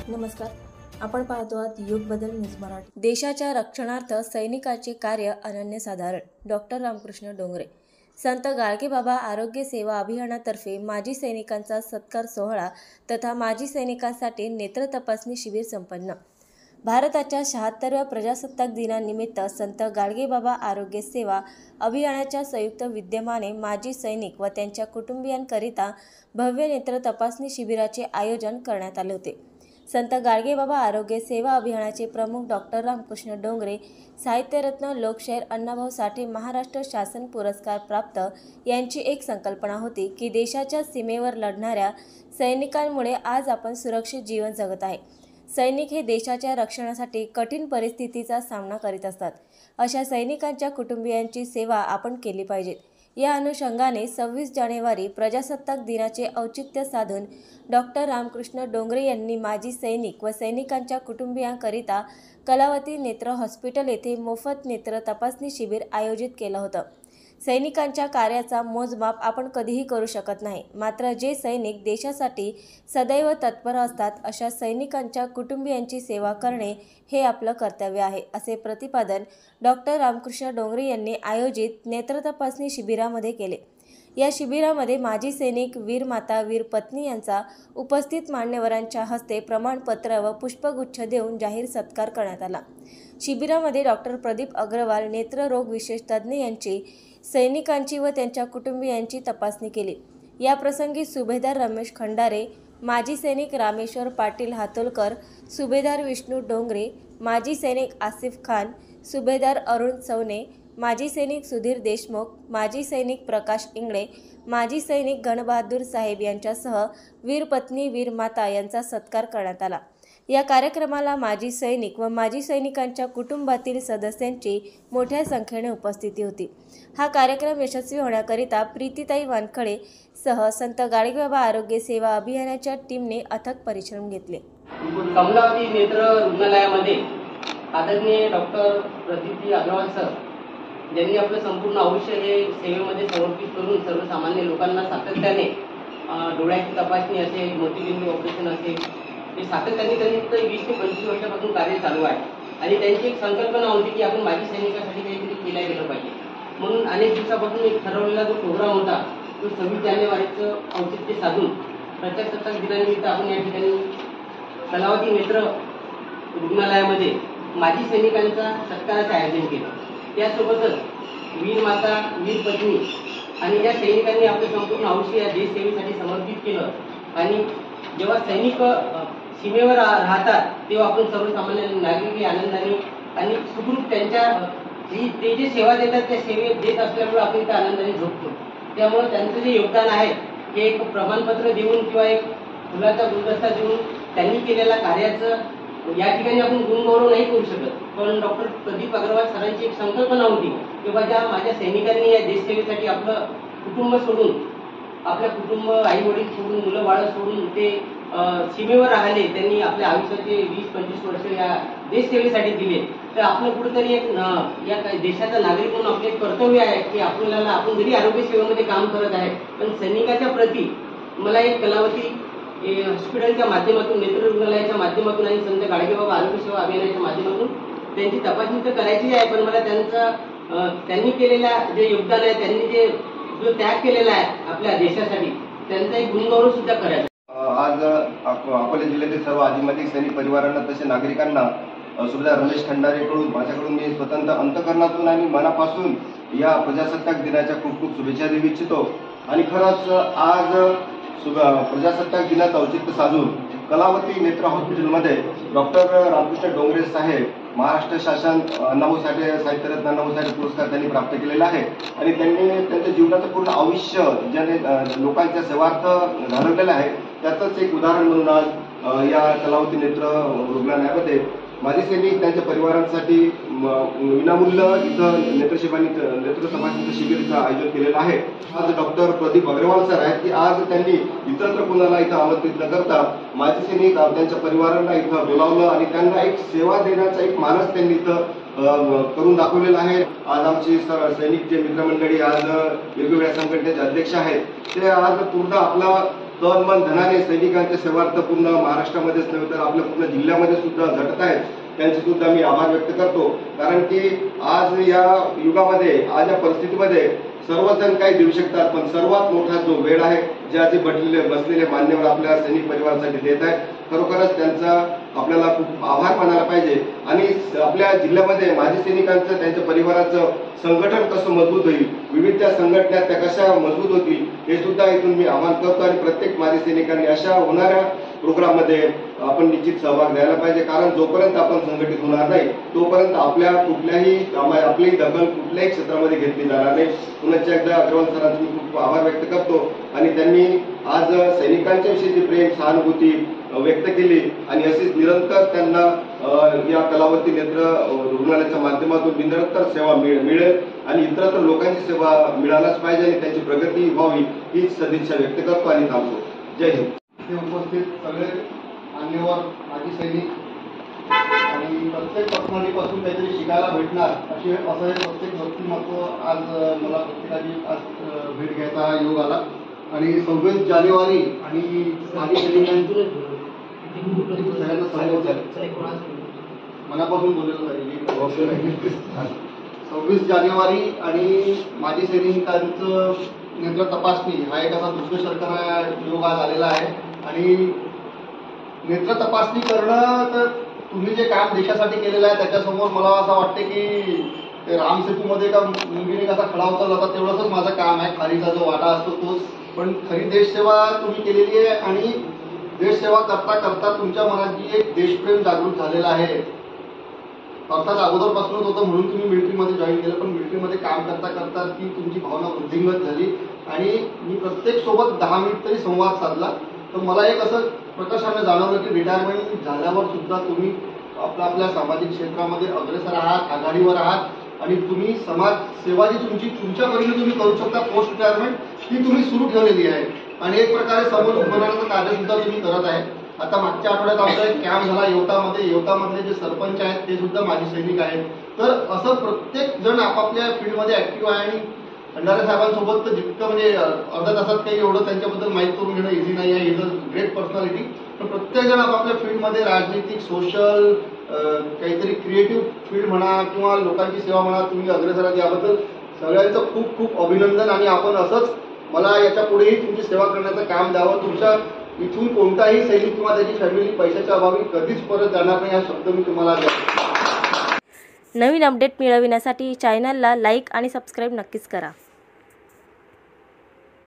नमस्कार, आपण पाहतो आहात युग बदल न्यूज मराठी। देशाच्या रक्षणार्थ सैनिकांचे कार्य अनन्यसाधारण। डॉक्टर रामकृष्ण डोंगरे। संत गाडगेबाबा आरोग्य सेवा अभियानातर्फे माजी सैनिकांचा सत्कार सोहळा तथा माजी सैनिकांसाठी नेत्र तपासणी शिबिर संपन्न। भारताच्या 76व्या प्रजासत्ताक दिनानिमित्त संत गाडगेबाबा आरोग्य सेवा अभियानाच्या संयुक्त विद्यमाने माजी सैनिक व त्यांच्या कुटुंबियांकरिता भव्य नेत्र तपासणी शिबिराचे आयोजन करण्यात आले होते। संत गाडगेबाबा आरोग्य सेवा अभियानाचे प्रमुख डॉक्टर रामकृष्ण डोंगरे, साहित्यरत्न लोकशाहीर अण्णाभाऊ साठे महाराष्ट्र शासन पुरस्कार प्राप्त यांची एक संकल्पना होती की देशाच्या सीमेवर लढणाऱ्या सैनिकांमुळे आज आपण सुरक्षित जीवन जगत आहे। सैनिक हे देशाच्या रक्षणासाठी कठीण परिस्थितीचा सामना करीत असतात। अशा सैनिकांच्या कुटुंबियांची सेवा आपण केली पाहिजे। या अनुषंगाने 26 जानेवारी प्रजासत्ताक दिनाचे औचित्य साधून डॉक्टर रामकृष्ण डोंगरे यांनी माजी सैनिक व सैनिकांच्या कुटुंबियांकरिता कलावती नेत्र हॉस्पिटल येथे मोफत नेत्र तपासणी शिबिर आयोजित केलं होतं। सैनिकांच्या कार्याचा मोजमाप आपण कधीही करू शकत नाही, मात्र जे सैनिक देशासाठी सदैव तत्पर असतात अशा सैनिकांच्या कुटुंबियांची सेवा करणे हे आपलं कर्तव्य आहे, असे प्रतिपादन डॉक्टर रामकृष्ण डोंगरे यांनी आयोजित नेत्र तपासणी शिबिरामध्ये केले। या शिबिरामध्ये माजी सैनिक, वीर माता, वीर पत्नी यांचा उपस्थित मान्यवरांच्या हस्ते प्रमाणपत्र व पुष्पगुच्छ देऊन जाहीर सत्कार करण्यात आला। शिबिरामध्ये डॉक्टर प्रदीप अग्रवाल, नेत्ररोग विशेष तज्ज्ञ यांची सैनिकांची व त्यांच्या कुटुंबियांची तपासणी केली। या प्रसंगी सुभेदार रमेश खंडारे, माजी सैनिक रामेश्वर पाटील हातोलकर, सुभेदार विष्णू डोंगरे, माजी सैनिक आसिफ खान, सुभेदार अरुण चौने, माजी सैनिक सुधीर देशमुख, माजी सैनिक प्रकाश इंगळे, माजी सैनिक गणबहादूर साहेब यांच्यासह वीर पत्नी, वीर माता यांचा सत्कार करण्यात आला। या कार्यक्रमाला माजी सैनिक व माजी सैनिकांच्या कुटुंबातील सदस्यांची मोठ्या संख्येने उपस्थिती होती। हा कार्यक्रम यशस्वी होण्याकरिता प्रीतीताई वानखडे सह संत गाडगेबाबा आरोग्य सेवा अभियानाच्या टीमने अथक परिश्रम घेतले। कमलावती नेत्र रुग्णालयामध्ये आदरणीय डॉक्टर प्रदीप अग्रवाल सर यांनी आपलं संपूर्ण आयुष्य हे सेवेमध्ये समर्पित करून सर्वसामान्य लोकांना सातत्याने डोळ्याची तपासणी असेल, मोतीबिंदू ऑपरेशन असेल, हे सातत्याने त्यांनी 20 ते 25 वर्षापासून कार्य चालू आहे। आणि त्यांची एक संकल्पना होती की आपण माजी सैनिकांसाठी काहीतरी केलं गेलं पाहिजे, म्हणून अनेक दिवसापासून एक ठरवलेला जो प्रोग्राम होता तो 26 जानेवारीचं औचित्य साधून प्रजासत्ताक दिनानिमित्त आपण या ठिकाणी कलावती नेत्र रुग्णालयामध्ये माजी सैनिकांचा सत्काराचं आयोजन केलं। त्यासोबतच वीर माता, वीर पत्नी आणि या सैनिकांनी आपलं संपूर्ण आयुष्य या देश सेवेसाठी समर्पित केलं। आणि जेव्हा सैनिक सीमेवर राहतात तेव्हा आपण सर्वसामान्य नागरिक आनंदाने आणि सुखरूप त्यांच्या ते जे सेवा देतात त्या सेवेत देत असल्यामुळे आपण त्या आनंदाने झोपतो। त्यामुळे त्यांचं जे योगदान आहे हे एक प्रमाणपत्र देऊन किंवा एक फुलाचा गुलदस्ता देऊन त्यांनी केलेल्या कार्याचं या ठिकाणी आपण गुणगौरव नाही करू शकत, पण डॉक्टर प्रदीप अग्रवाल सरांची एक संकल्पना होती की बाबा माझ्या सैनिकांनी या देशसेवेसाठी आपलं कुटुंब सोडून, आपल्या कुटुंब, आई वडील सोडून, मुलं बाळं सोडून ते सीमेवर राहिले, त्यांनी आपल्या आयुष्याचे 20-25 वर्ष या देशसेवेसाठी दिले। तर आपलं कुठेतरी एक या देशाचा नागरिक म्हणून आपले कर्तव्य आहे की आपल्याला, आपण जरी आरोग्य सेवेमध्ये काम करत आहे पण सैनिकाच्या प्रती मला एक कलावती हॉस्पिटलच्या माध्यमातून, नेत्र रुग्णालयाच्या माध्यमातून आणि संत गाडगेबाबा आरोग्य सेवा अभियानाच्या माध्यमातून त्यांची तपासणी तर करायची आहे, पण मला त्यांनी केलेल्या जे योगदान आहे, त्यांनी जो त्याग केलेला आहे आपल्या देशासाठी, त्यांचा एक गुणगौरव सुद्धा करायचा। आज अकोला जिल्ह्यातील सर्व आदिमासिक सैनिक परिवारांना तसे नागरिकांना सुभेदार रमेश खंडारेकडून, माझ्याकडून मी स्वतंत्र अंतकरणातून आणि मनापासून या प्रजासत्ताक दिनाच्या खूप खूप शुभेच्छा देऊ इच्छितो। आणि खरंच आज प्रजासत्ताक दिनाचं औचित्य साधून कलावती नेत्र हॉस्पिटलमध्ये डॉक्टर रामकृष्ण डोंगरे साहेब महाराष्ट्र शासन अण्णाभाऊ साठे साहित्यरत्न अण्णाभाऊ साठे पुरस्कार त्यांनी प्राप्त केलेला आहे। आणि त्यांनी त्यांच्या जीवनाचं पूर्ण आयुष्य ज्याने लोकांच्या सेवार्थ घालवलेलं आहे त्याचंच एक उदाहरण म्हणून आज या कलावती नेत्र रुग्णालयामध्ये माजी सैनिक त्यांच्या परिवारांसाठी विनामूल्य इथं नेत्र तपासणीचं शिबिराचं आयोजन केलेलं आहे। आज डॉक्टर प्रदीप अग्रवाल सर आहेत की आज त्यांनी इतरत्र कोणाला इथं आमंत्रित न करता माजी सैनिक त्यांच्या परिवारांना इथं बोलावलं आणि त्यांना एक सेवा देण्याचा एक मानस त्यांनी इथं करून दाखवलेला आहे। आज आमची सैनिक जे मित्रमंडळी आज वेगवेगळ्या संघटनेचे अध्यक्ष आहेत ते आज पूर्ण आपला तन मन धनाने सैनिकांच्या सेवार्थ पूर्ण महाराष्ट्रामध्येच नव्हे तर आपल्या पूर्ण जिल्ह्यामध्ये सुद्धा झटत आहेत, त्यांचे सुद्धा मी आभार व्यक्त करतो. कारण की आज या युगामध्ये, आज या परिस्थितीमध्ये सर्वजण काही देऊ शकतात, पण सर्वात मोठा जो वेळ आहे जे आज बसलेले मान्यवर आपल्या सैनिक परिवारासाठी देत आहेत, खरोखरच त्यांचा आपल्याला खूप आभार मानायला पाहिजे. आणि आपल्या जिल्ह्यामध्ये माजी सैनिकांचं, त्यांच्या परिवाराचं संघटन कसं मजबूत होईल, विविध त्या संघटना त्या कशा मजबूत होतील, हे सुद्धा इथून मी आवाहन करतो. आणि प्रत्येक माजी सैनिकांनी अशा होणाऱ्या प्रोग्राममध्ये आपण निश्चित सहभाग द्यायला पाहिजे. कारण जोपर्यंत आपण संघटित होणार नाही तोपर्यंत आपल्या आपली दखल कुठल्याही क्षेत्रामध्ये घेतली जाणार नाही. पुन्हा एकदा अग्रवाल सरांचे मी खूप आभार व्यक्त करतो. आणि त्यांनी आज सैनिकांच्या विषयीची प्रेम, सहानुभूती व्यक्त केली आणि अशीच निरंतर त्यांना या कलावती नेत्र रुग्णालयाच्या माध्यमातून निरंतर सेवा मिळेल आणि इतरत्र लोकांची सेवा मिळायलाच पाहिजे आणि त्यांची प्रगती व्हावी हीच सदिच्छा व्यक्त करतो आणि थांबतो. जय हिंद. उपस्थित सगळे मान्यवर, माजी सैनिक आणि प्रत्येक पर्सनॅलिटीपासून काहीतरी शिकायला भेटणार असं हे प्रत्येक व्यक्तिमत्व आज मला प्रत्येकाची आज भेट घ्यायचा हा योग आला. आणि 26 जानेवारी आणि माजी सैनिकांची मनापासून बोललेलं पाहिजे. 26 जानेवारी आणि माजी सैनिकांचं नेत्र तपासणी हा एक असा दुष्टशर्करा योग आज आलेला आहे. आणि नेत्र तपासणी करणं तर तुम्ही जे काम देशासाठी केलेलं आहे त्याच्यासमोर मला असं वाटते की ते रामसेतूमध्ये का मुंगीने कसा खडा उचलला होता तेवढंच माझं काम आहे. खारीचा जो वाटा असतो तोच. पण खरी देशसेवा तुम्ही केलेली आहे आणि देशसेवा करता करता तुमच्या मनात जी एक देशप्रेम जागृत झालेलं आहे, अर्थात अगोदरपासूनच होतं म्हणून तुम्ही मिलिटरीमध्ये जॉईन केलं, पण मिलिटरीमध्ये काम करता करता ती तुमची भावना वृद्धिंगत झाली. आणि मी प्रत्येक सोबत 10 मिनिट तरी संवाद साधला. तर मला एक असं प्रकर्षाने जाणवलं की रिटायरमेंट झाल्यावर सुद्धा तुम्ही आपल्या सामाजिक क्षेत्रामध्ये अग्रेसर आहात, आघाडीवर आहात आणि तुम्ही समाज सेवा जी तुमच्या परीने तुम्ही करू शकता पोस्ट रिटायरमेंट ती तुम्ही सुरू ठेवलेली आहे. आणि एक प्रकारे समोर उभारण्याचं कार्य सुद्धा तुम्ही करत आहे. आता मागच्या आठवड्यात आमचा एक कॅम्प झाला येवतामधले जे सरपंच आहेत ते सुद्धा माजी सैनिक आहेत. तर असं प्रत्येक जण आपापल्या फील्डमध्ये ऍक्टिव्ह आहे. आणि खंडारे साहेबांसोबत तर जितकं म्हणजे अर्ध्या तासात काही एवढं त्यांच्याबद्दल माहीत करून घेणं इझी नाही आहे. Is a great personality. तर प्रत्येक जण आपापल्या फील्डमध्ये राजनीतिक, सोशल, काहीतरी क्रिएटिव्ह फील्ड म्हणा किंवा लोकांची सेवा म्हणा तुम्ही अग्रेसर आहात. याबद्दल सगळ्यांचं खूप खूप अभिनंदन. आणि आपण असंच मला याच्या पुढेही तुमची सेवा करण्याचं काम द्यावं. तुमच्या इथून कोणताही सैनिक किंवा त्याची फॅमिली पैशाच्या अभावी कधीच परत जाणार नाही हा शब्द मी तुम्हाला द्या. नवीन अपडेट मिळविण्यासाठी चॅनलला लाईक आणि सबस्क्राईब नक्कीच करा.